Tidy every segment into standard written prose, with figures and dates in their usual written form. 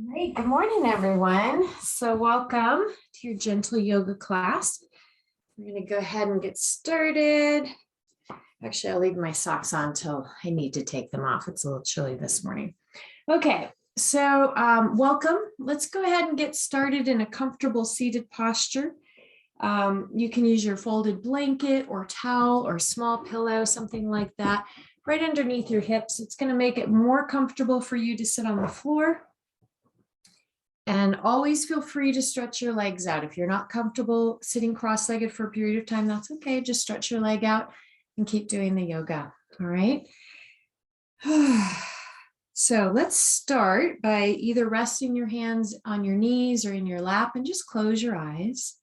Great. Good morning, everyone. So welcome to your gentle yoga class. We're going to go ahead and get started. Actually, I'll leave my socks on till I need to take them off. It's a little chilly this morning. Okay, so welcome. Let's go ahead and get started in a comfortable seated posture. You can use your folded blanket or towel or small pillow, something like that, right underneath your hips. It's going to make it more comfortable for you to sit on the floor. And always feel free to stretch your legs out. If you're not comfortable sitting cross-legged for a period of time, that's okay. Just stretch your leg out and keep doing the yoga. All right. So let's start by either resting your hands on your knees or in your lap and just close your eyes.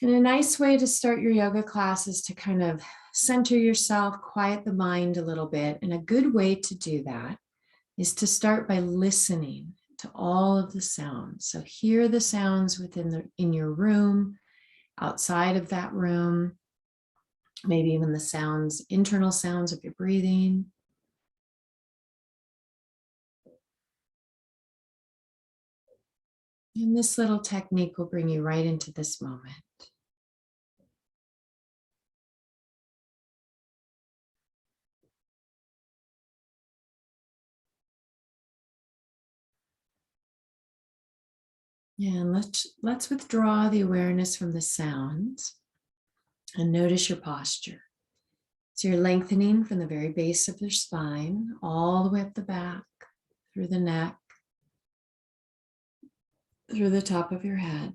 And a nice way to start your yoga class is to kind of center yourself, quiet the mind a little bit. And a good way to do that is to start by listening to all of the sounds. So hear the sounds in your room, outside of that room, maybe even the sounds, internal sounds of your breathing. And this little technique will bring you right into this moment. And let's withdraw the awareness from the sounds and notice your posture. So you're lengthening from the very base of your spine, all the way up the back, through the neck, through the top of your head.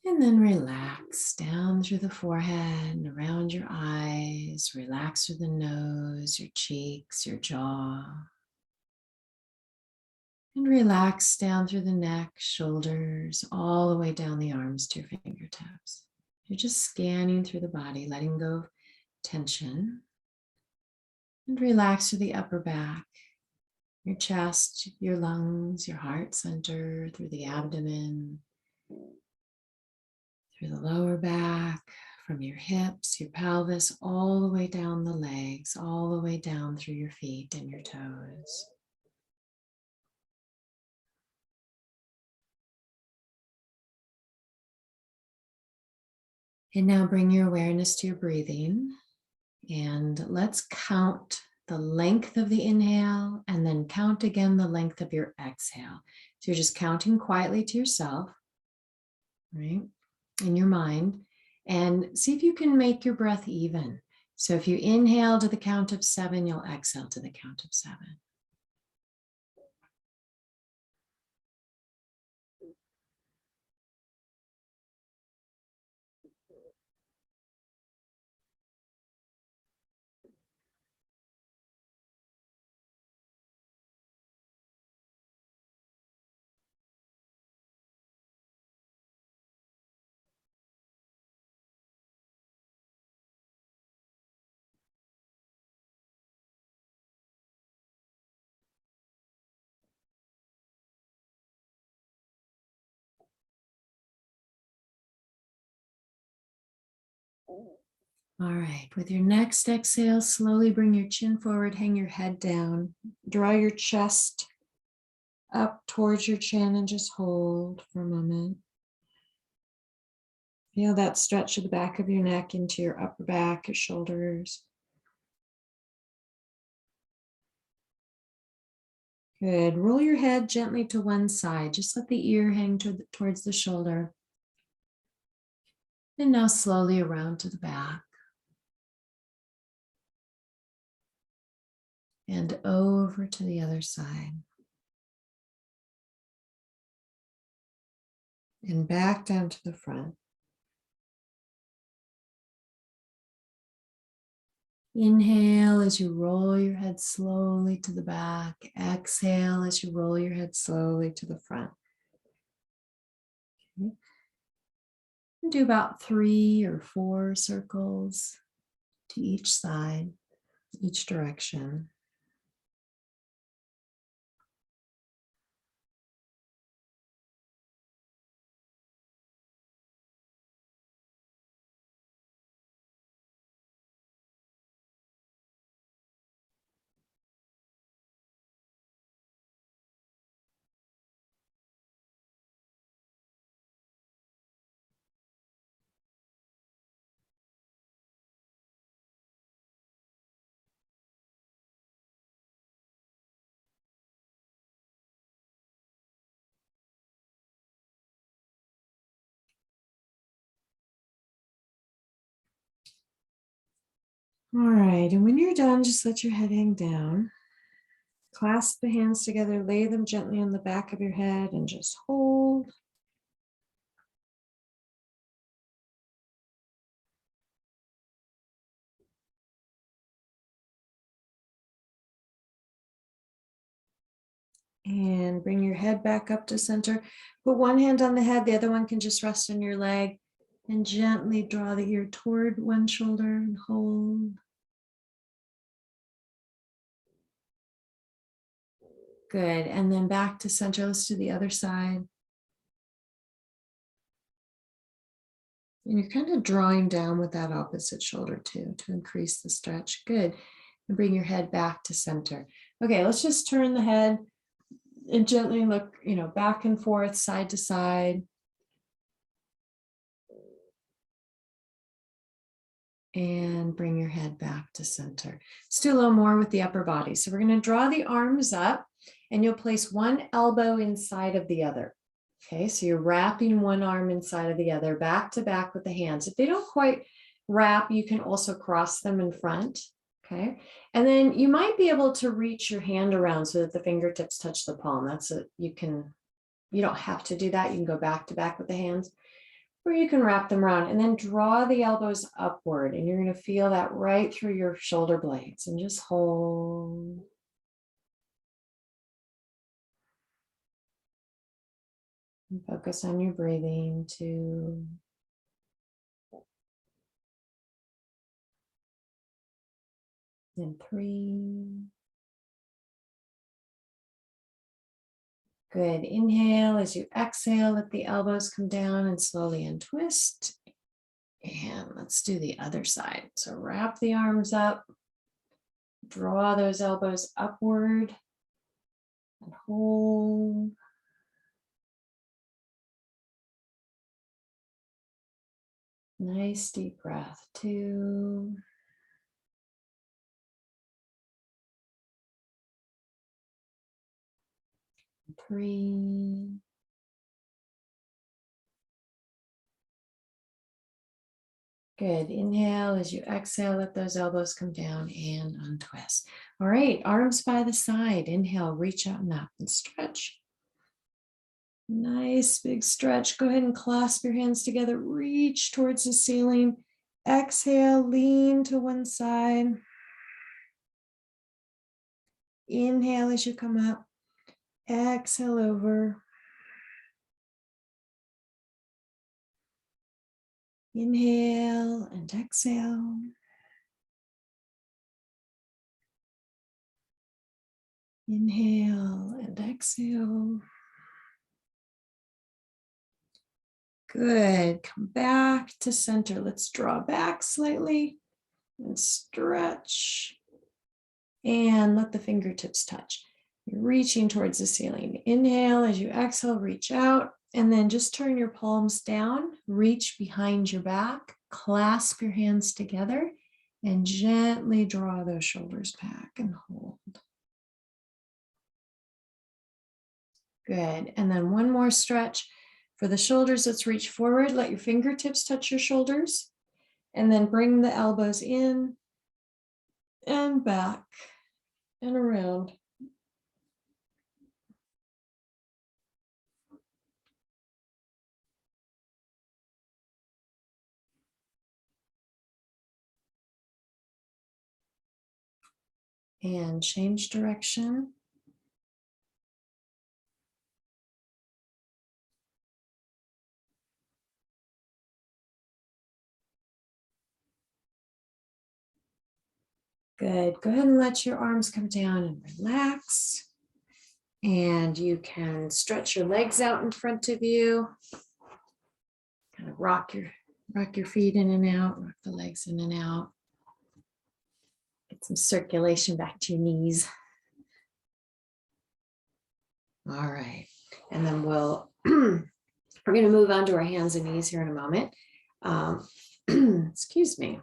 And then relax down through the forehead and around your eyes. Relax through the nose, your cheeks, your jaw. And relax down through the neck, shoulders, all the way down the arms to your fingertips. You're just scanning through the body, letting go of tension. And relax through the upper back, your chest, your lungs, your heart center, through the abdomen, through the lower back, from your hips, your pelvis, all the way down the legs, all the way down through your feet and your toes. And now bring your awareness to your breathing, and let's count the length of the inhale and then count again the length of your exhale. So you're just counting quietly to yourself, right, in your mind, and see if you can make your breath even. So if you inhale to the count of 7, you'll exhale to the count of 7. All right, with your next exhale, slowly bring your chin forward, hang your head down, draw your chest up towards your chin and just hold for a moment. Feel that stretch of the back of your neck into your upper back, your shoulders. Good. Roll your head gently to one side. Just let the ear hang towards the shoulder. And now slowly around to the back. And over to the other side. And back down to the front. Inhale as you roll your head slowly to the back. Exhale as you roll your head slowly to the front. Okay. And do about 3 or 4 circles to each side, each direction. All right, and when you're done, just let your head hang down. Clasp the hands together, lay them gently on the back of your head and just hold. And bring your head back up to center. Put one hand on the head, the other one can just rest on your leg, and gently draw the ear toward one shoulder and hold. Good, and then back to center. Let's do the other side. And you're kind of drawing down with that opposite shoulder too, to increase the stretch. Good, and bring your head back to center. Okay, let's just turn the head and gently look, back and forth, side to side. And bring your head back to center. Let's do a little more with the upper body. So we're going to draw the arms up and you'll place one elbow inside of the other. Okay, so you're wrapping one arm inside of the other, back to back with the hands. If they don't quite wrap, you can also cross them in front. Okay, and then you might be able to reach your hand around so that the fingertips touch the palm. You don't have to do that. You can go back to back with the hands, or you can wrap them around and then draw the elbows upward. And you're going to feel that right through your shoulder blades and just hold. And focus on your breathing 2. And 3. Good. Inhale as you exhale, let the elbows come down and slowly untwist. And let's do the other side. So wrap the arms up, draw those elbows upward, and hold. Nice deep breath. 2. And 3. Good. Inhale as you exhale, let those elbows come down and untwist. All right, arms by the side. Inhale, reach out and up and stretch. Nice big stretch. Go ahead and clasp your hands together. Reach towards the ceiling. Exhale, lean to one side. Inhale as you come up. Exhale over. Inhale and exhale. Inhale and exhale. Good. Come back to center. Let's draw back slightly and stretch. And let the fingertips touch. You're reaching towards the ceiling. Inhale as you exhale, reach out. And then just turn your palms down, reach behind your back, clasp your hands together, and gently draw those shoulders back and hold. Good. And then one more stretch. For the shoulders, let's reach forward. Let your fingertips touch your shoulders. And then bring the elbows in and back and around. And change direction. Good. Go ahead and let your arms come down and relax. And you can stretch your legs out in front of you. Kind of rock your feet in and out, rock the legs in and out. Get some circulation back to your knees. All right. And then we're going to move on to our hands and knees here in a moment. Excuse me.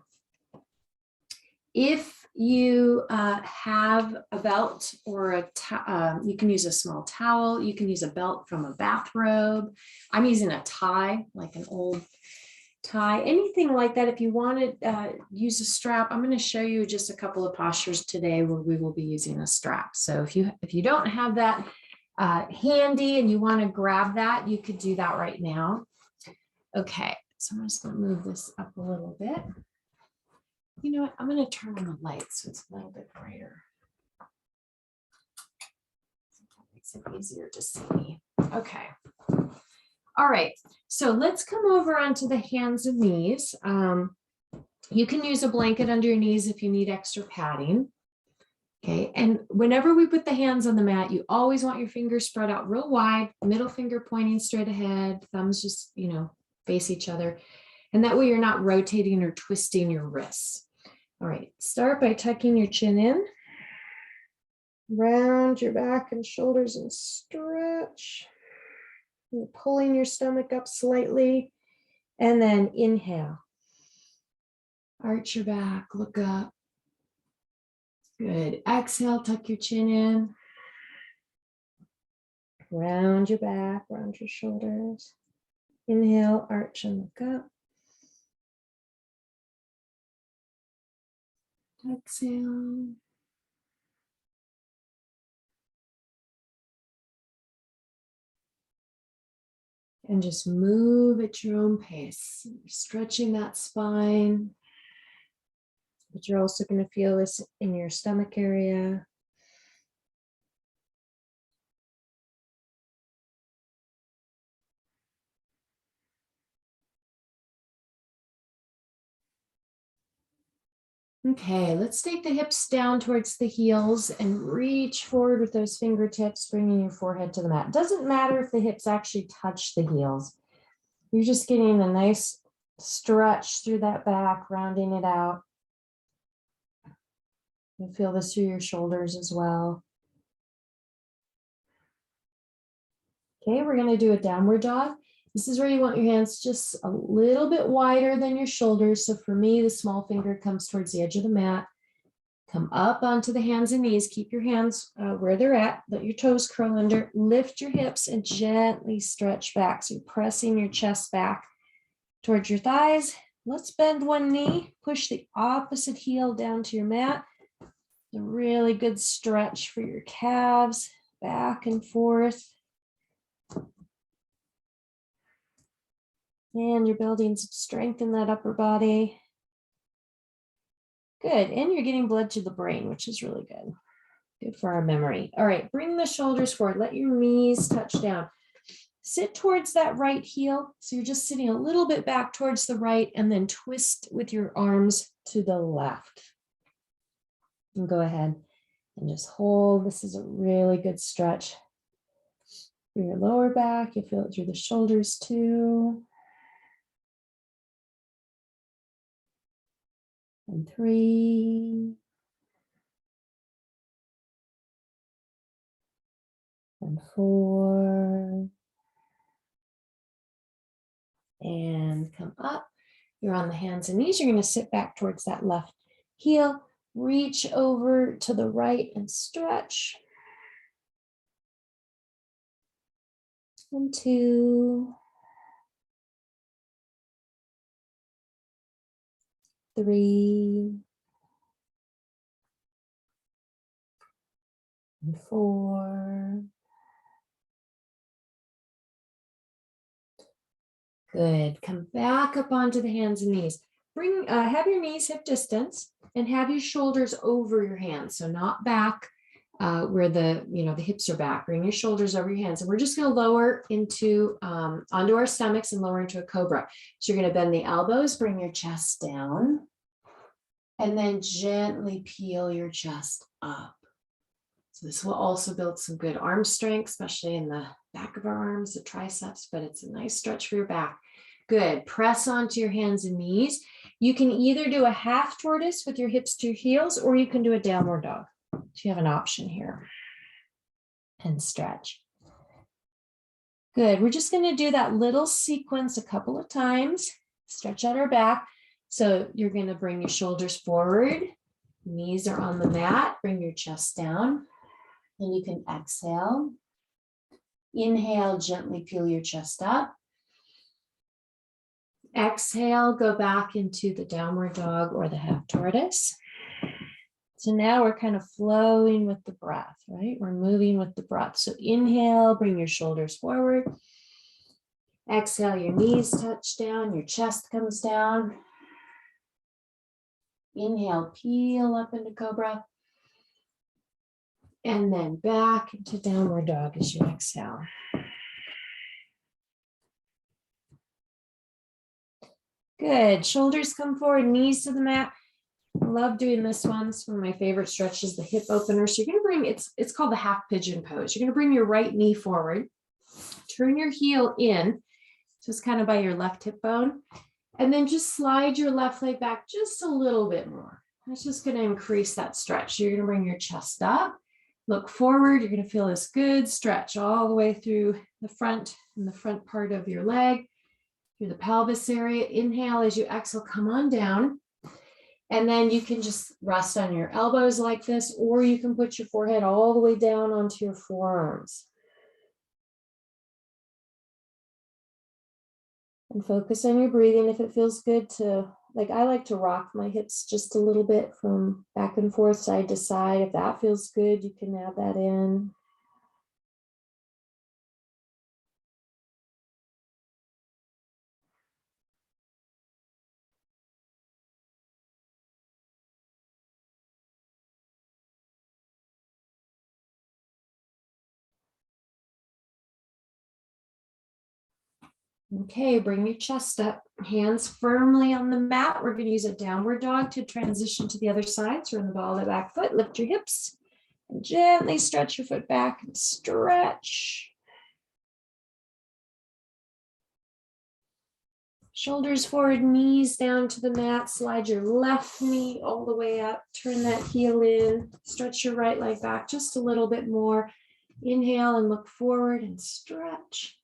If you have a belt or you can use a small towel, you can use a belt from a bathrobe. I'm using a tie, like an old tie, anything like that. If you want to use a strap, I'm going to show you just a couple of postures today where we will be using a strap. So if you don't have that handy and you want to grab that, you could do that right now. Okay, so I'm just going to move this up a little bit. You know what? I'm going to turn on the light so it's a little bit brighter. That makes it easier to see me. Okay. All right, so let's come over onto the hands and knees. You can use a blanket under your knees if you need extra padding. Okay, and whenever we put the hands on the mat, you always want your fingers spread out real wide, middle finger pointing straight ahead, thumbs just, face each other. And that way you're not rotating or twisting your wrists. All right, start by tucking your chin in. Round your back and shoulders and stretch. You're pulling your stomach up slightly, and then inhale. Arch your back, look up. Good. Exhale, tuck your chin in. Round your back, round your shoulders. Inhale, arch and look up. Exhale. And just move at your own pace. You're stretching that spine, but you're also going to feel this in your stomach area. Okay, let's take the hips down towards the heels and reach forward with those fingertips, bringing your forehead to the mat. Doesn't matter if the hips actually touch the heels. You're just getting a nice stretch through that back, rounding it out. You feel this through your shoulders as well. Okay, we're going to do a downward dog. This is where you want your hands just a little bit wider than your shoulders. So for me, the small finger comes towards the edge of the mat. Come up onto the hands and knees. Keep your hands where they're at. Let your toes curl under. Lift your hips and gently stretch back. So you're pressing your chest back towards your thighs. Let's bend one knee. Push the opposite heel down to your mat. A really good stretch for your calves, back and forth. And you're building some strength in that upper body. Good, and you're getting blood to the brain, which is really good. Good for our memory. All right, bring the shoulders forward. Let your knees touch down. Sit towards that right heel. So you're just sitting a little bit back towards the right and then twist with your arms to the left. And go ahead and just hold. This is a really good stretch for your lower back. You feel it through the shoulders too. And 3. And 4. And come up. You're on the hands and knees. You're going to sit back towards that left heel. Reach over to the right and stretch. And 2. 3. And 4. Good. Come back up onto the hands and knees. Have your knees hip distance and have your shoulders over your hands. So not back where the hips are back. Bring your shoulders over your hands. And we're just going to lower into onto our stomachs and lower into a cobra. So you're going to bend the elbows, bring your chest down, and then gently peel your chest up. So this will also build some good arm strength, especially in the back of our arms, the triceps, but it's a nice stretch for your back. Good. Press onto your hands and knees. You can either do a half tortoise with your hips to your heels, or you can do a downward dog. So you have an option here. And stretch. Good. We're just going to do that little sequence a couple of times. Stretch out our back. So you're going to bring your shoulders forward. Knees are on the mat. Bring your chest down. And you can exhale. Inhale, gently peel your chest up. Exhale, go back into the downward dog or the half tortoise. So now we're kind of flowing with the breath, right? We're moving with the breath. So inhale, bring your shoulders forward. Exhale, your knees touch down, your chest comes down. Inhale, peel up into cobra. And then back into downward dog as you exhale. Good. Shoulders come forward, knees to the mat. I love doing this one. It's one of my favorite stretches, the hip opener. So you're going to bring, it's called the half pigeon pose. You're going to bring your right knee forward, turn your heel in, just kind of by your left hip bone, and then just slide your left leg back just a little bit more. That's just going to increase that stretch. You're going to bring your chest up, look forward. You're going to feel this good stretch all the way through the front and the front part of your leg, through the pelvis area. Inhale as you exhale, come on down. And then you can just rest on your elbows like this, or you can put your forehead all the way down onto your forearms. And focus on your breathing. If it feels good to, like I like to rock my hips just a little bit from back and forth, side to side. If that feels good, you can add that in. Okay, bring your chest up, hands firmly on the mat. We're going to use a downward dog to transition to the other side. So we're in the ball of the back foot, lift your hips, and gently stretch your foot back and stretch. Shoulders forward, knees down to the mat. Slide your left knee all the way up. Turn that heel in. Stretch your right leg back just a little bit more. Inhale and look forward and stretch.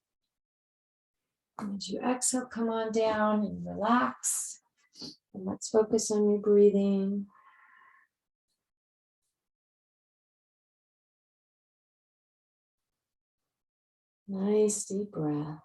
And as you exhale, come on down and relax. And let's focus on your breathing. Nice deep breath.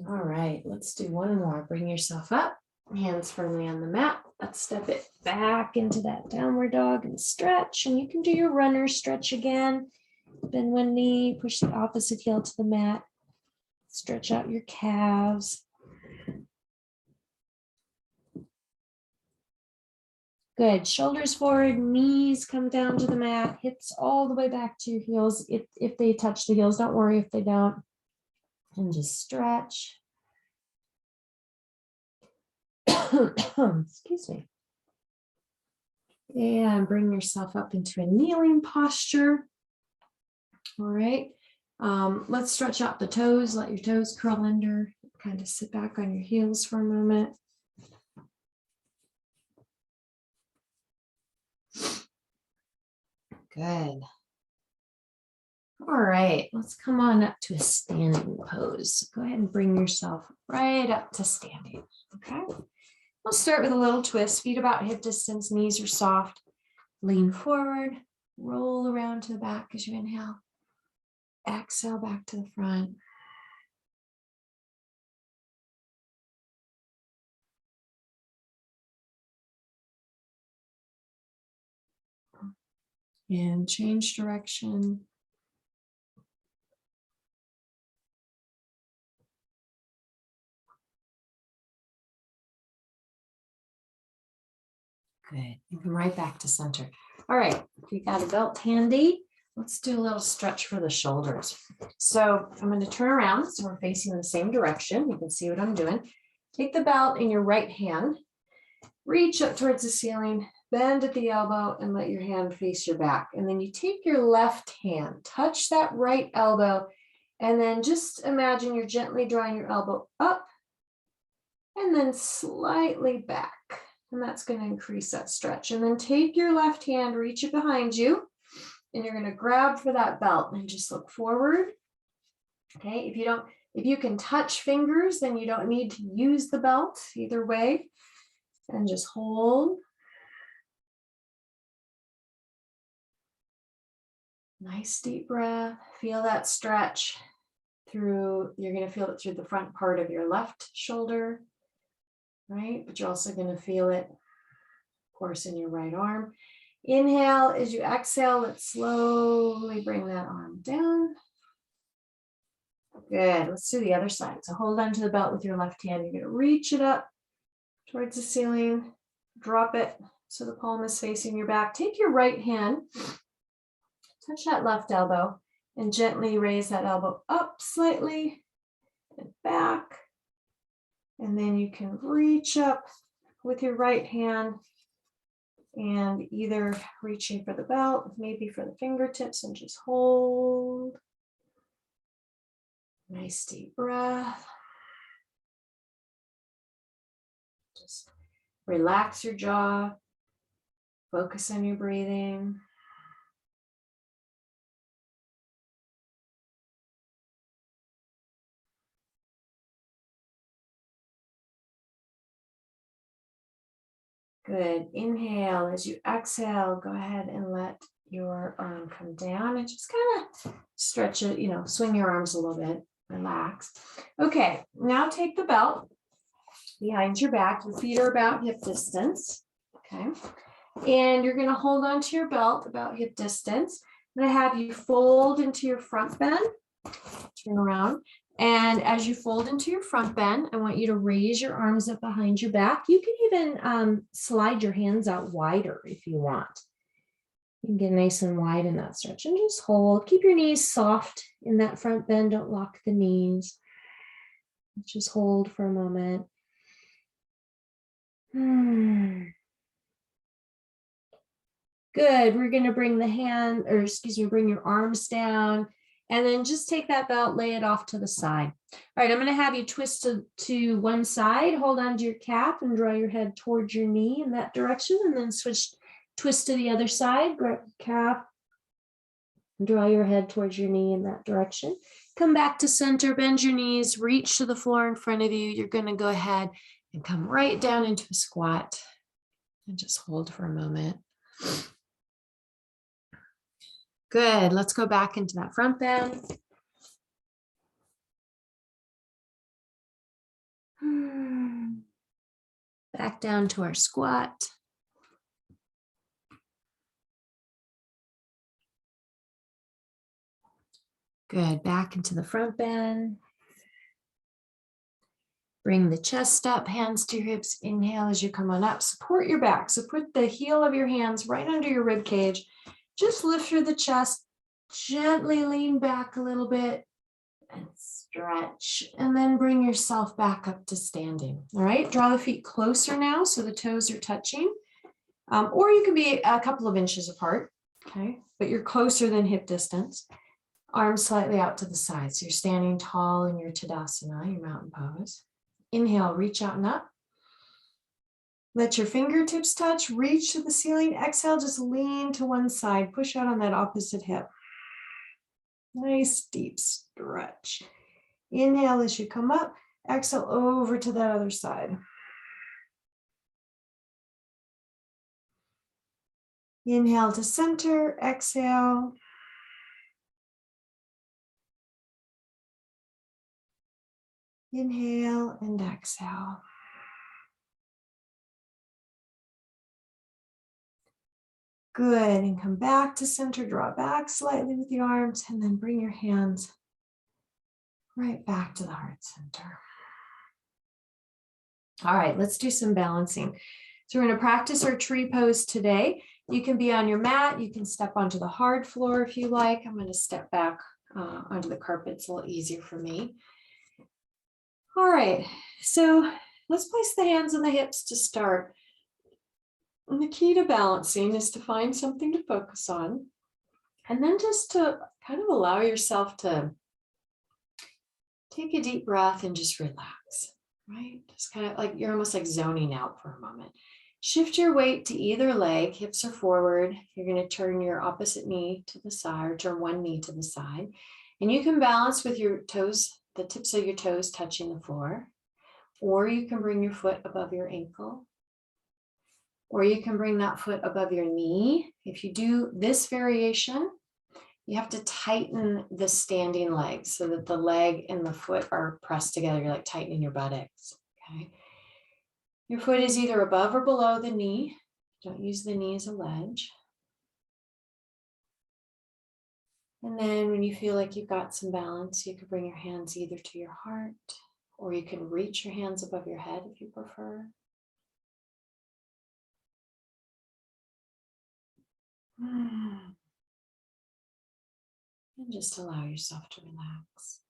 All right, let's do one more. Bring yourself up, hands firmly on the mat. Let's step it back into that downward dog and stretch. And you can do your runner stretch again. Bend one knee, push the opposite heel to the mat. Stretch out your calves. Good. Shoulders forward, knees come down to the mat, hips all the way back to your heels. If they touch the heels, don't worry if they don't. And just stretch. Excuse me. And bring yourself up into a kneeling posture. All right. Let's stretch out the toes. Let your toes curl under. Kind of sit back on your heels for a moment. Good. All right, let's come on up to a standing pose. Go ahead and bring yourself right up to standing, okay? We'll start with a little twist, feet about hip distance, knees are soft. Lean forward, roll around to the back as you inhale. Exhale back to the front. And change direction. Good. You come right back to center. All right. If you got a belt handy, let's do a little stretch for the shoulders. So I'm going to turn around so we're facing the same direction. You can see what I'm doing. Take the belt in your right hand, reach up towards the ceiling, bend at the elbow, and let your hand face your back. And then you take your left hand, touch that right elbow, and then just imagine you're gently drawing your elbow up and then slightly back. And that's going to increase that stretch. And then take your left hand, reach it behind you, and you're going to grab for that belt and just look forward. Okay, if you can touch fingers, then you don't need to use the belt either way. And just hold. Nice deep breath. Feel that stretch through, you're going to feel it through the front part of your left shoulder, right? But you're also going to feel it, of course, in your right arm. Inhale. As you exhale, let's slowly bring that arm down. Good. Let's do the other side. So hold on to the belt with your left hand. You're going to reach it up towards the ceiling, drop it so the palm is facing your back. Take your right hand, touch that left elbow, and gently raise that elbow up slightly and back. And then you can reach up with your right hand and either reaching for the belt, maybe for the fingertips, and just hold. Nice deep breath. Just relax your jaw. Focus on your breathing. Good. Inhale. As you exhale, go ahead and let your arm come down and just kind of stretch it, swing your arms a little bit. Relax. Okay, now take the belt behind your back. Your feet are about hip distance. Okay. And you're going to hold on to your belt about hip distance. I'm going to have you fold into your front bend. Turn around. And as you fold into your front bend, I want you to raise your arms up behind your back. You can even slide your hands out wider if you want. You can get nice and wide in that stretch and just hold. Keep your knees soft in that front bend. Don't lock the knees. Just hold for a moment. Good. We're going to bring bring your arms down. And then just take that belt, lay it off to the side. All right, I'm going to have you twist to one side, hold on to your calf and draw your head towards your knee in that direction, and then twist to the other side, grab your calf, and draw your head towards your knee in that direction. Come back to center, bend your knees, reach to the floor in front of you. You're going to go ahead and come right down into a squat and just hold for a moment. Good. Let's go back into that front bend. Back down to our squat. Good. Back into the front bend. Bring the chest up, hands to your hips. Inhale as you come on up. Support your back. So put the heel of your hands right under your rib cage. Just lift through the chest, gently lean back a little bit and stretch, and then bring yourself back up to standing. All right, draw the feet closer now so the toes are touching, or you can be a couple of inches apart, okay, but you're closer than hip distance. Arms slightly out to the side, so you're standing tall in your Tadasana, your mountain pose. Inhale, reach out and up. Let your fingertips touch, reach to the ceiling. Exhale, just lean to one side, push out on that opposite hip. Nice deep stretch. Inhale as you come up, exhale over to that other side. Inhale to center, exhale. Inhale and exhale. Good, and come back to center, draw back slightly with the arms, and then bring your hands right back to the heart center. All right, let's do some balancing. So we're going to practice our tree pose today. You can be on your mat, you can step onto the hard floor if you like. I'm going to step back onto the carpet, it's a little easier for me. All right, so let's place the hands on the hips to start. And the key to balancing is to find something to focus on, and then just to kind of allow yourself to take a deep breath and just relax, right? Just kind of like you're almost like zoning out for a moment. Shift your weight to either leg, hips are forward. You're going to turn your opposite knee to the side, or turn one knee to the side. And you can balance with your toes, the tips of your toes touching the floor. Or you can bring your foot above your ankle. Or you can bring that foot above your knee. If you do this variation, you have to tighten the standing leg so that the leg and the foot are pressed together. You're like tightening your buttocks, okay? Your foot is either above or below the knee. Don't use the knee as a ledge. And then when you feel like you've got some balance, you can bring your hands either to your heart, or you can reach your hands above your head if you prefer. And just allow yourself to relax.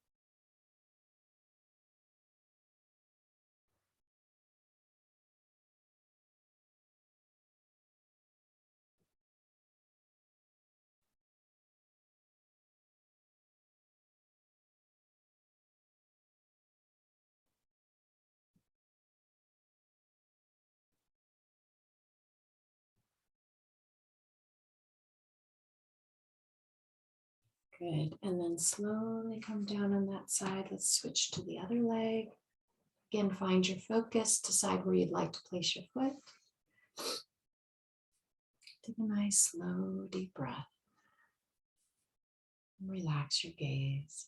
Good. And then slowly come down on that side. Let's switch to the other leg. Again, find your focus. Decide where you'd like to place your foot. Take a nice, slow, deep breath. And relax your gaze.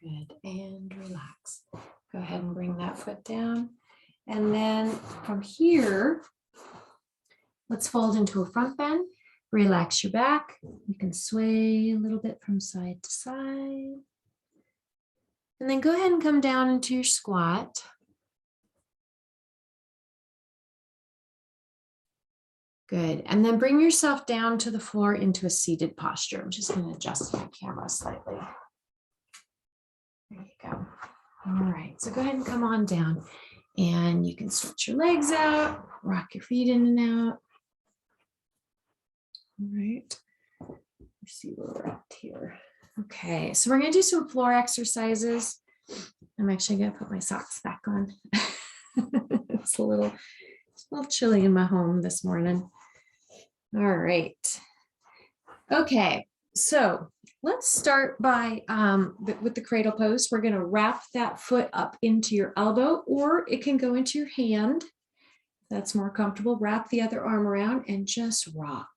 Good, and relax. Go ahead and bring that foot down. And then from here, let's fold into a front bend. Relax your back. You can sway a little bit from side to side. And then go ahead and come down into your squat. Good. And then bring yourself down to the floor into a seated posture. I'm just going to adjust my camera slightly. There you go. All right. So go ahead and come on down. And you can stretch your legs out, rock your feet in and out. All right. Let's see where we're at here. Okay. So we're going to do some floor exercises. I'm actually going to put my socks back on. It's a little chilly in my home this morning. All right. Okay, so let's start by with the cradle pose. We're going to wrap that foot up into your elbow, or it can go into your hand. That's more comfortable. Wrap the other arm around and just rock.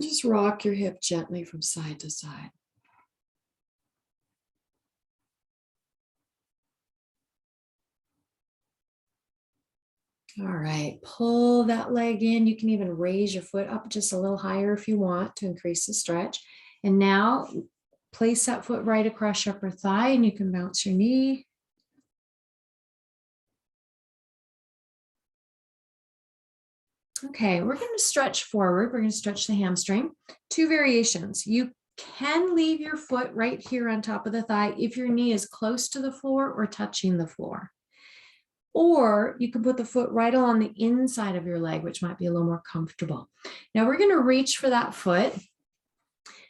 Just rock your hip gently from side to side. All right, pull that leg in. You can even raise your foot up just a little higher if you want to increase the stretch. And now place that foot right across your upper thigh, and you can bounce your knee. Okay, we're going to stretch forward. We're going to stretch the hamstring. Two variations. You can leave your foot right here on top of the thigh if your knee is close to the floor or touching the floor. Or you can put the foot right along the inside of your leg, which might be a little more comfortable. Now we're going to reach for that foot.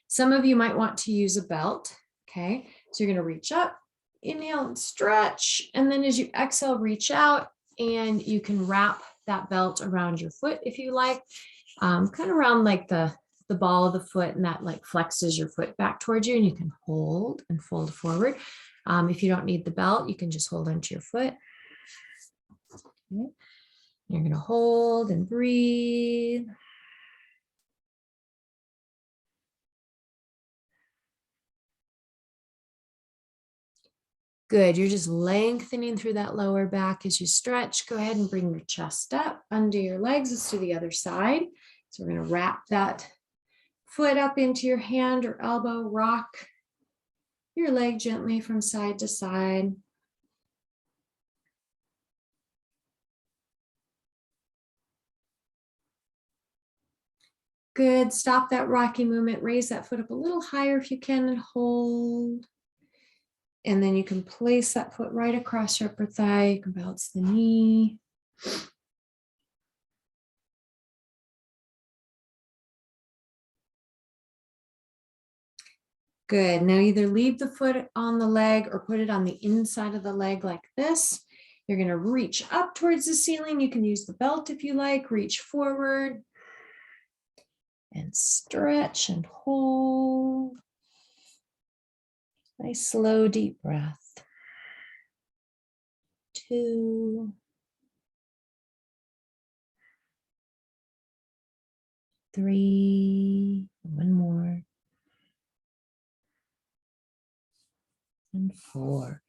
Some of you might want to use a belt. Okay, so you're going to reach up, inhale and stretch. And then as you exhale, reach out, and you can wrap that belt around your foot if you like, kind of around like the ball of the foot, and that like flexes your foot back towards you, and you can hold and fold forward. If you don't need the belt, you can just hold onto your foot. Okay. You're going to hold and breathe. Good. You're just lengthening through that lower back as you stretch. Go ahead and bring your chest up, undo your legs. Let's do the other side. So we're going to wrap that foot up into your hand or elbow, rock your leg gently from side to side. Good. Stop that rocking movement. Raise that foot up a little higher if you can and hold. And then you can place that foot right across your upper thigh. You can bounce the knee. Good. Now either leave the foot on the leg or put it on the inside of the leg like this. You're going to reach up towards the ceiling. You can use the belt if you like. Reach forward and stretch and hold. Nice slow deep breath. 2, 3, one more, and 4.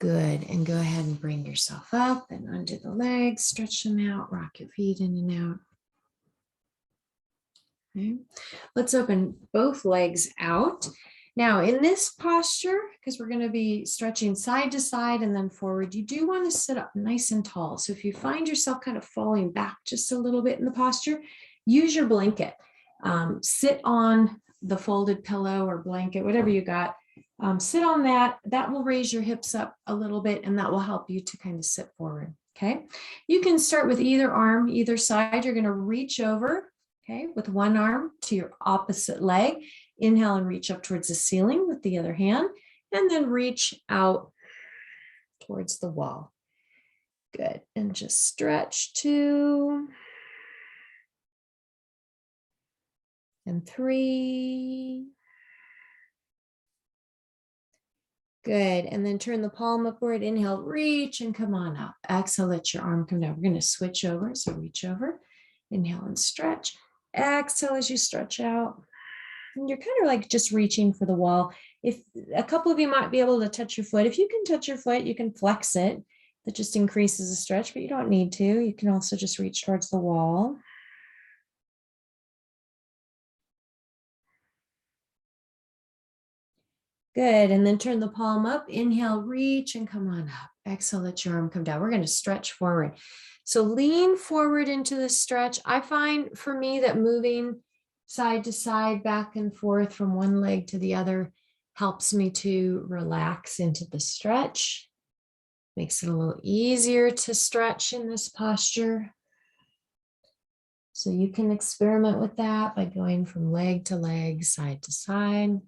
Good. And go ahead and bring yourself up and undo the legs, stretch them out, rock your feet in and out. Okay. Let's open both legs out. Now in this posture, because we're going to be stretching side to side and then forward, you do want to sit up nice and tall. So if you find yourself kind of falling back just a little bit in the posture, use your blanket. Sit on the folded pillow or blanket, whatever you got. Sit on that. That will raise your hips up a little bit and that will help you to kind of sit forward. Okay. You can start with either arm, either side. You're going to reach over, okay, with one arm to your opposite leg. Inhale and reach up towards the ceiling with the other hand, and then reach out towards the wall. Good. And just stretch 2 and 3. Good. And then turn the palm upward. Inhale, reach and come on up. Exhale, let your arm come down. We're going to switch over. So reach over. Inhale and stretch. Exhale as you stretch out. And you're kind of like just reaching for the wall. If a couple of you might be able to touch your foot, if you can touch your foot, you can flex it. That just increases the stretch, but you don't need to. You can also just reach towards the wall. Good. And then turn the palm up. Inhale, reach and come on up. Exhale, let your arm come down. We're going to stretch forward. So lean forward into the stretch. I find for me that moving side to side, back and forth from one leg to the other helps me to relax into the stretch. Makes it a little easier to stretch in this posture. So you can experiment with that by going from leg to leg, side to side.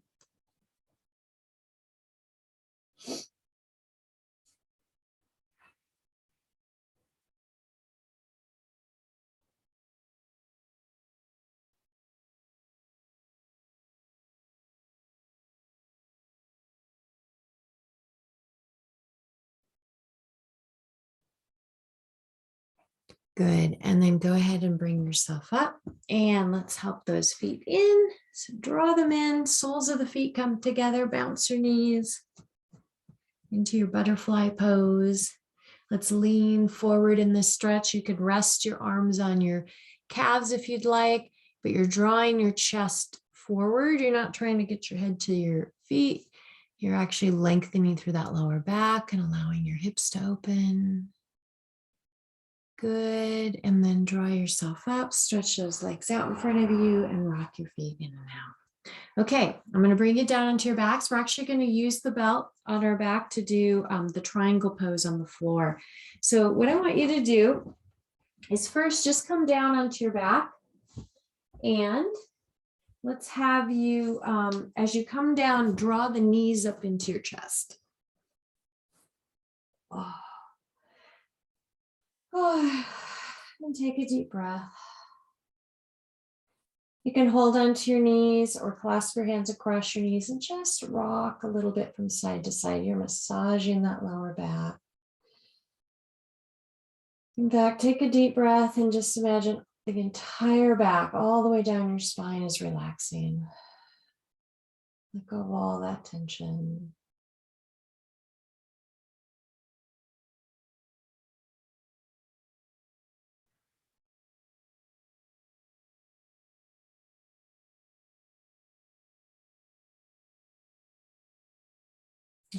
Good. And then go ahead and bring yourself up and let's help those feet in. So draw them in, soles of the feet come together, bounce your knees into your butterfly pose. Let's lean forward in this stretch. You could rest your arms on your calves if you'd like, but you're drawing your chest forward. You're not trying to get your head to your feet. You're actually lengthening through that lower back and allowing your hips to open. Good. And then draw yourself up, stretch those legs out in front of you and rock your feet in and out. Okay, I'm going to bring you down onto your backs. We're actually going to use the belt on our back to do the triangle pose on the floor. So what I want you to do is first just come down onto your back and let's have you, as you come down, draw the knees up into your chest. And take a deep breath. You can hold onto your knees or clasp your hands across your knees and just rock a little bit from side to side. You're massaging that lower back. In fact, take a deep breath and just imagine the entire back, all the way down your spine is relaxing. Let go of all that tension.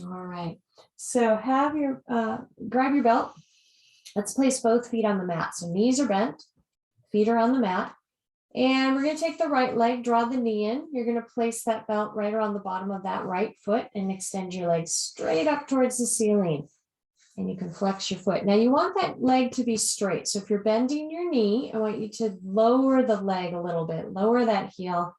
All right. So have your, grab your belt. Let's place both feet on the mat. So knees are bent, feet are on the mat. And we're going to take the right leg, draw the knee in. You're going to place that belt right around the bottom of that right foot and extend your leg straight up towards the ceiling. And you can flex your foot. Now you want that leg to be straight. So if you're bending your knee, I want you to lower the leg a little bit, lower that heel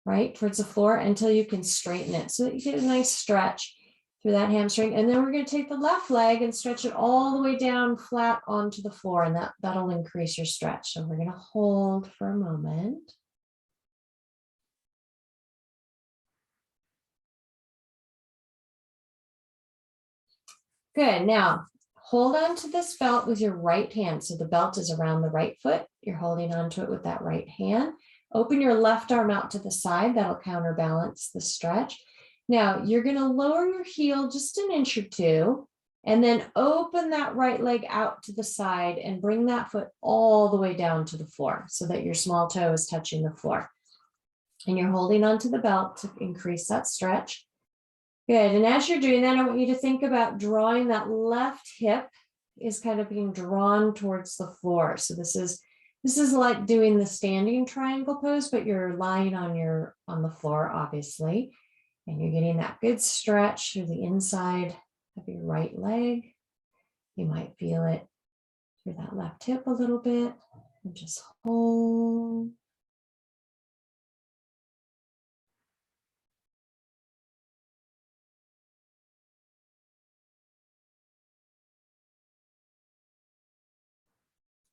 right towards the floor until you can straighten it so that you get a nice stretch through that hamstring. And then we're going to take the left leg and stretch it all the way down flat onto the floor, and that'll increase your stretch. So we're going to hold for a moment. Good. Now hold on to this belt with your right hand. So the belt is around the right foot. You're holding on to it with that right hand. Open your left arm out to the side. That'll counterbalance the stretch. Now you're going to lower your heel just an inch or two, and then open that right leg out to the side and bring that foot all the way down to the floor so that your small toe is touching the floor. And you're holding onto the belt to increase that stretch. Good. And as you're doing that, I want you to think about drawing that left hip is kind of being drawn towards the floor. So this is like doing the standing triangle pose, but you're lying on the floor, obviously. And you're getting that good stretch through the inside of your right leg. You might feel it through that left hip a little bit, and just hold.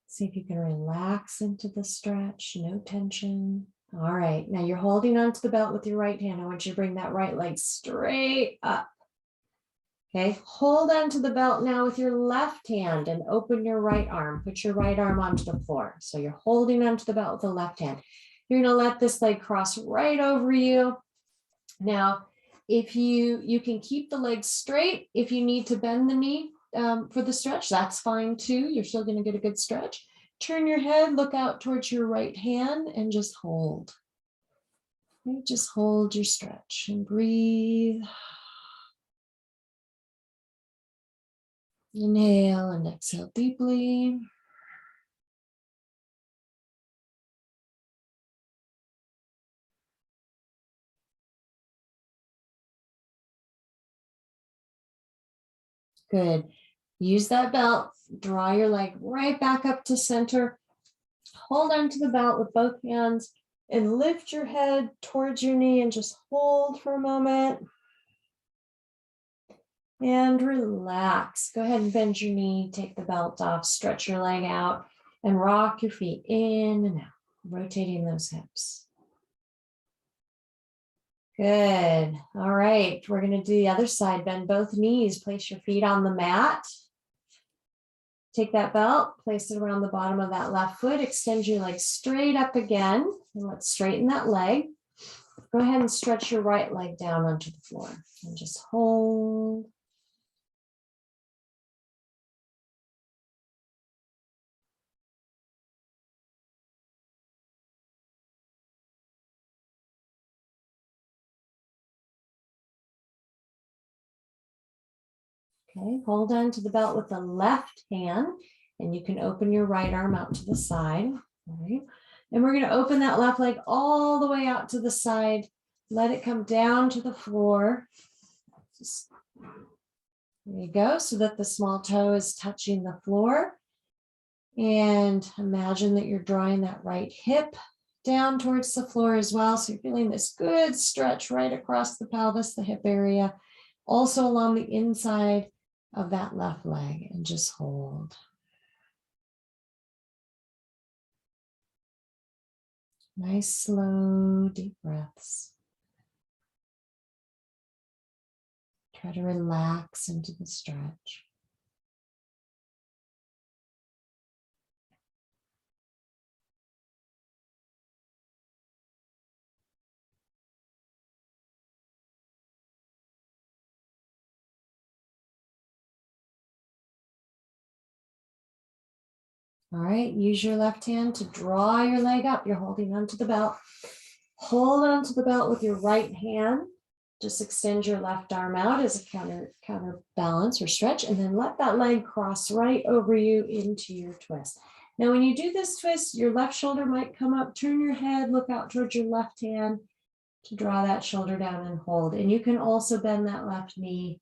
See if you can relax into the stretch, no tension. All right, now you're holding onto the belt with your right hand. I want you to bring that right leg straight up. Okay, hold onto the belt now with your left hand and open your right arm. Put your right arm onto the floor. So you're holding onto the belt with the left hand. You're going to let this leg cross right over you. Now, if you can keep the leg straight, if you need to bend the knee for the stretch, that's fine too. You're still going to get a good stretch. Turn your head, look out towards your right hand, and just hold. Okay, just hold your stretch and breathe. Inhale and exhale deeply. Good. Use that belt, draw your leg right back up to center. Hold onto the belt with both hands and lift your head towards your knee and just hold for a moment. And relax. Go ahead and bend your knee, take the belt off, stretch your leg out, and rock your feet in and out, rotating those hips. Good. All right, we're going to do the other side. Bend both knees, place your feet on the mat. Take that belt, place it around the bottom of that left foot, extend your leg straight up again, and let's straighten that leg. Go ahead and stretch your right leg down onto the floor and just hold. Okay, hold on to the belt with the left hand, and you can open your right arm out to the side. All right. And we're going to open that left leg all the way out to the side. Let it come down to the floor. There you go, so that the small toe is touching the floor. And imagine that you're drawing that right hip down towards the floor as well. So you're feeling this good stretch right across the pelvis, the hip area, also along the inside of that left leg, and just hold. Nice, slow, deep breaths. Try to relax into the stretch. All right, use your left hand to draw your leg up. You're holding onto the belt. Hold onto the belt with your right hand. Just extend your left arm out as a counterbalance or stretch, and then let that leg cross right over you into your twist. Now, when you do this twist, your left shoulder might come up, turn your head, look out towards your left hand to draw that shoulder down and hold. And you can also bend that left knee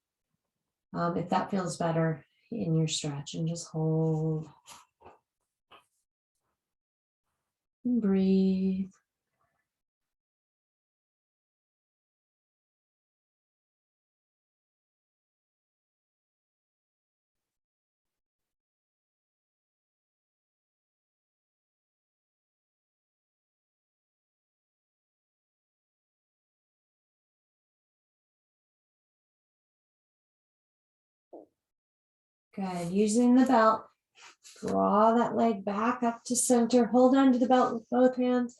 if that feels better in your stretch, and just hold and breathe. Good. Using the belt, draw that leg back up to center. Hold onto the belt with both hands.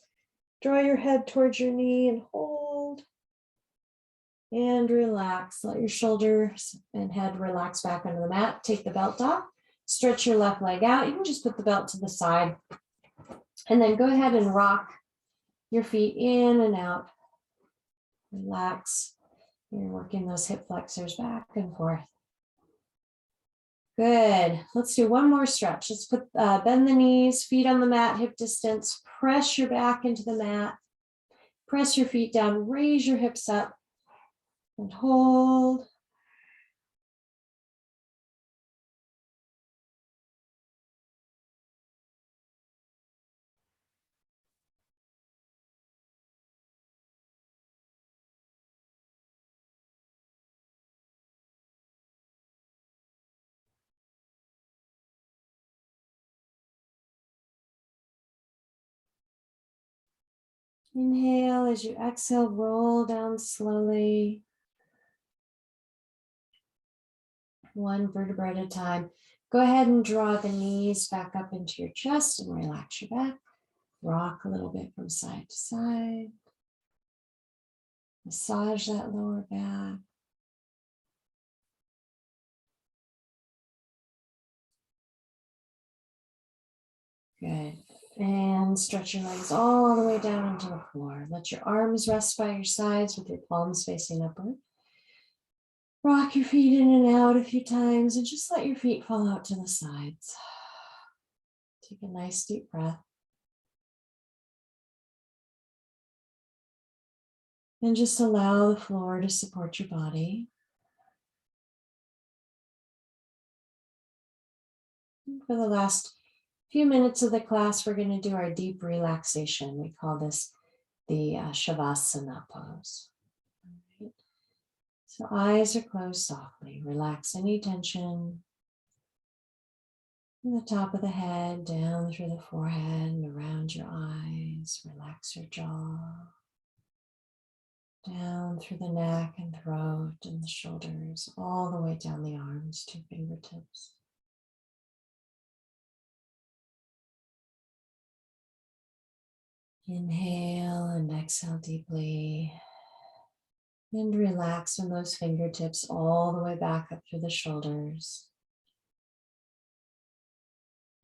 Draw your head towards your knee and hold. And relax. Let your shoulders and head relax back onto the mat. Take the belt off. Stretch your left leg out. You can just put the belt to the side. And then go ahead and rock your feet in and out. Relax. You're working those hip flexors back and forth. Good. Let's do one more stretch. Let's bend the knees, feet on the mat, hip distance. Press your back into the mat. Press your feet down. Raise your hips up and hold. Inhale as you exhale, roll down slowly. One vertebra at a time. Go ahead and draw the knees back up into your chest and relax your back. Rock a little bit from side to side. Massage that lower back. Good. And stretch your legs all the way down into the floor. Let your arms rest by your sides with your palms facing upward. Rock your feet in and out a few times and just let your feet fall out to the sides. Take a nice deep breath. And just allow the floor to support your body. For the last few minutes of the class, we're going to do our deep relaxation. We call this the Shavasana pose. Right. So eyes are closed softly. Relax any tension from the top of the head, down through the forehead and around your eyes. Relax your jaw. Down through the neck and throat and the shoulders, all the way down the arms to fingertips. Inhale and exhale deeply. And relax from those fingertips all the way back up through the shoulders.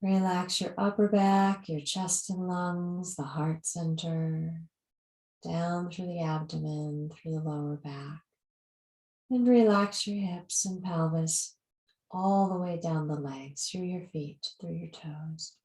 Relax your upper back, your chest and lungs, the heart center, down through the abdomen, through the lower back. And relax your hips and pelvis all the way down the legs, through your feet, through your toes.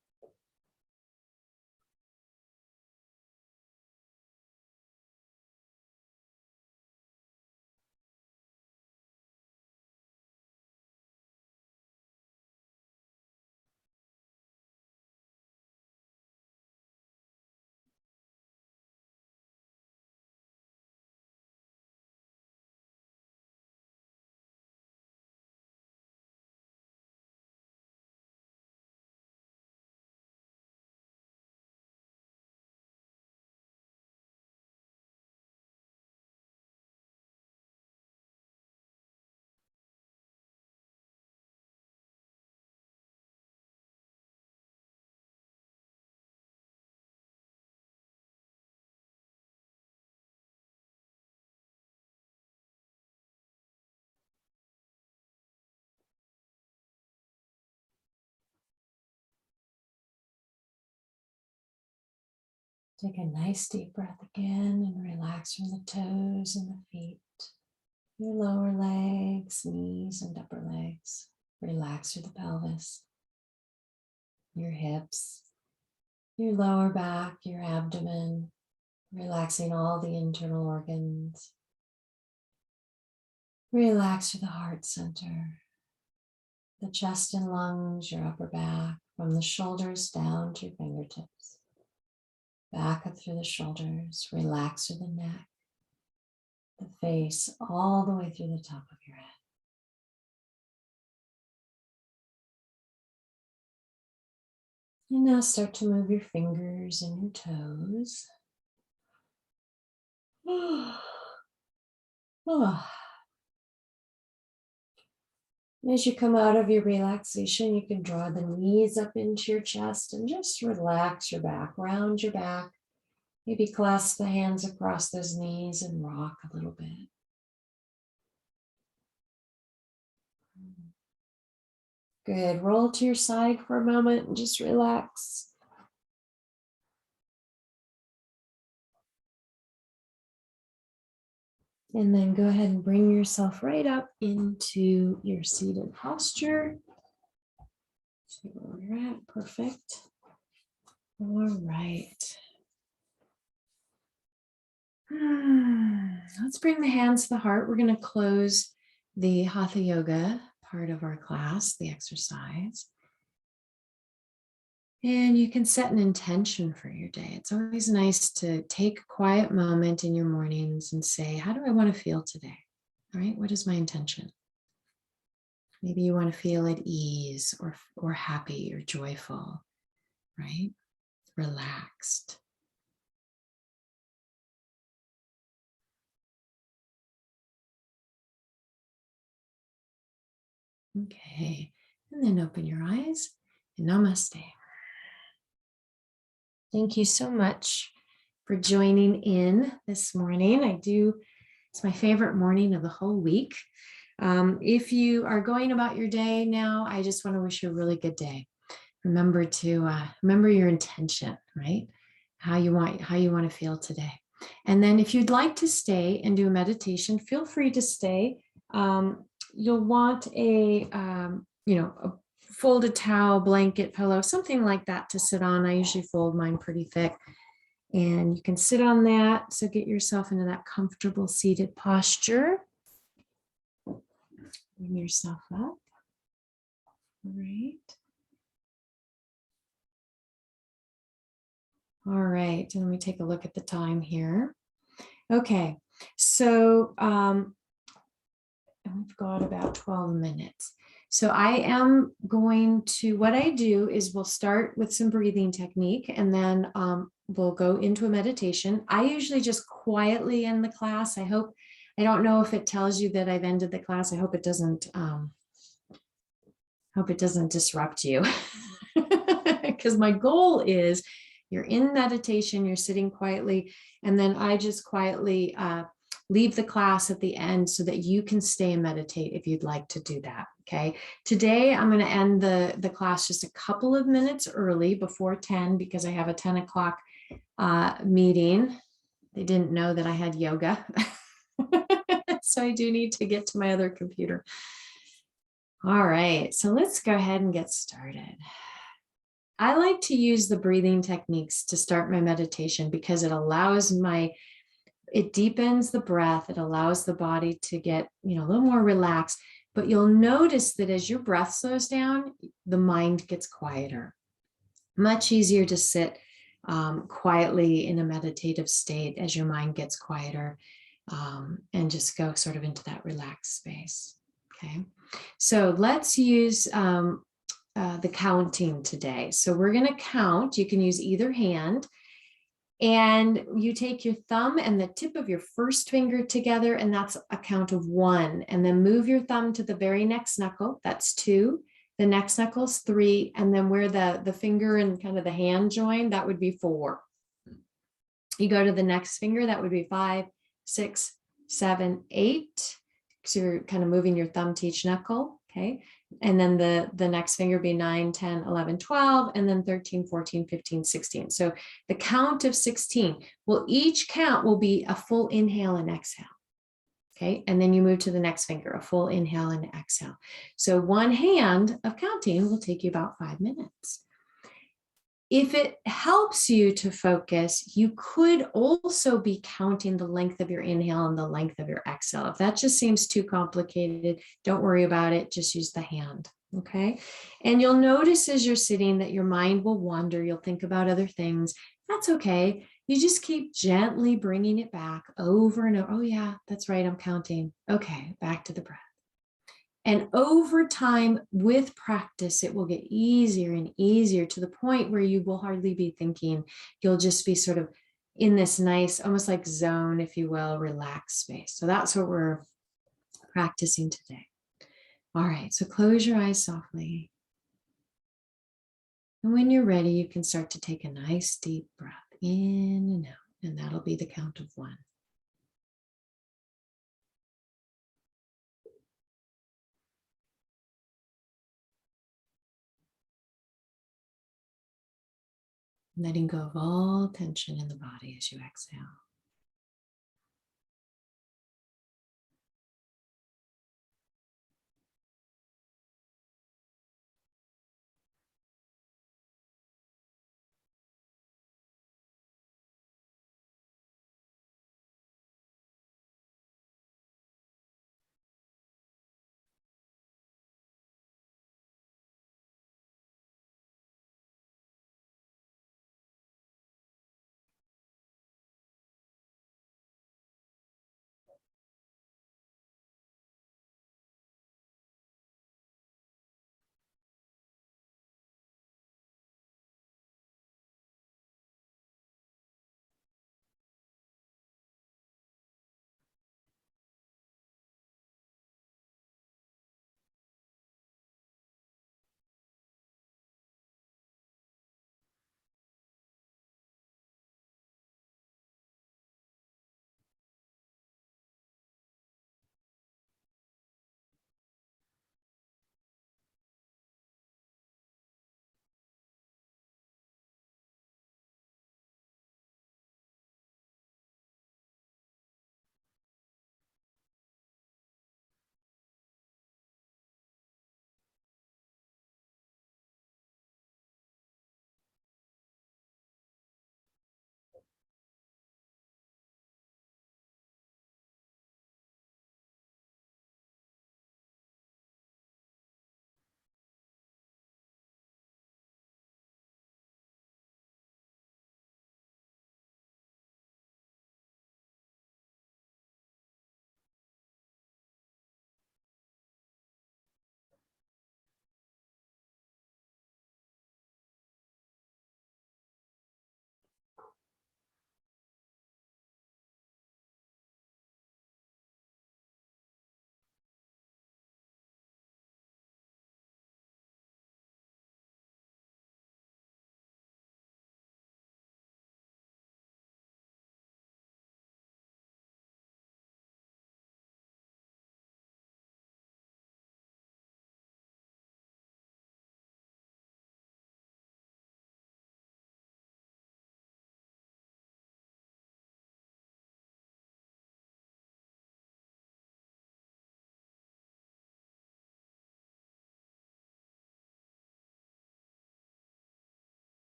Take a nice deep breath again and relax from the toes and the feet. Your lower legs, knees and upper legs. Relax through the pelvis, your hips, your lower back, your abdomen, relaxing all the internal organs. Relax through the heart center, the chest and lungs, your upper back, from the shoulders down to your fingertips. Back up through the shoulders, relax through the neck, the face, all the way through the top of your head. And now start to move your fingers and your toes. As you come out of your relaxation, you can draw the knees up into your chest and just relax your back, round your back. Maybe clasp the hands across those knees and rock a little bit. Good. Roll to your side for a moment and just relax. And then go ahead and bring yourself right up into your seated posture. See where we're at. Perfect. All right. Let's bring the hands to the heart. We're going to close the Hatha Yoga part of our class, the exercise. And you can set an intention for your day. It's always nice to take a quiet moment in your mornings and say, how do I want to feel today? All right, what is my intention? Maybe you want to feel at ease or happy or joyful, right? Relaxed. Okay, and then open your eyes and namaste. Thank you so much for joining in this morning. It's my favorite morning of the whole week. If you are going about your day now, I just want to wish you a really good day. Remember your intention, right? How you want to feel today. And then if you'd like to stay and do a meditation, feel free to stay. You'll want a folded towel, blanket, pillow, something like that to sit on. I usually fold mine pretty thick. And you can sit on that. So get yourself into that comfortable seated posture. Bring yourself up. All right. All right. And let me take a look at the time here. Okay. So we've got about 12 minutes. So what I do is we'll start with some breathing technique and then we'll go into a meditation. I usually just quietly end the class. I don't know if it tells you that I've ended the class. I hope it doesn't disrupt you. Because my goal is you're in meditation, you're sitting quietly, and then I just quietly leave the class at the end so that you can stay and meditate if you'd like to do that. Okay. Today, I'm going to end the class just a couple of minutes early before 10 because I have a 10 o'clock meeting. They didn't know that I had yoga. So I do need to get to my other computer. All right. So let's go ahead and get started. I like to use the breathing techniques to start my meditation because it deepens the breath. It allows the body to get, a little more relaxed, but you'll notice that as your breath slows down, the mind gets quieter. Much easier to sit quietly in a meditative state as your mind gets quieter and just go sort of into that relaxed space. Okay. So let's use the counting today. So we're going to count. You can use either hand. And you take your thumb and the tip of your first finger together, and that's a count of 1. And then move your thumb to the very next knuckle. That's 2. The next knuckle is 3. And then where the finger and kind of the hand join, that would be 4. You go to the next finger, that would be 5, 6, 7, 8. So you're kind of moving your thumb to each knuckle. Okay. And then the next finger be 9, 10, 11, 12, and then 13, 14, 15, 16. So the count of 16. Well, each count will be a full inhale and exhale. Okay, and then you move to the next finger, a full inhale and exhale. So one hand of counting will take you about 5 minutes. If it helps you to focus, you could also be counting the length of your inhale and the length of your exhale. If that just seems too complicated, don't worry about it. Just use the hand. Okay. And you'll notice as you're sitting that your mind will wander. You'll think about other things. That's okay. You just keep gently bringing it back over and over. Oh, yeah, that's right. I'm counting. Okay. Back to the breath. And over time, with practice, it will get easier and easier to the point where you will hardly be thinking. You'll just be sort of in this nice, almost like zone, if you will, relaxed space. So that's what we're practicing today. All right, so close your eyes softly. And when you're ready, you can start to take a nice deep breath in and out, and that'll be the count of 1. Letting go of all tension in the body as you exhale.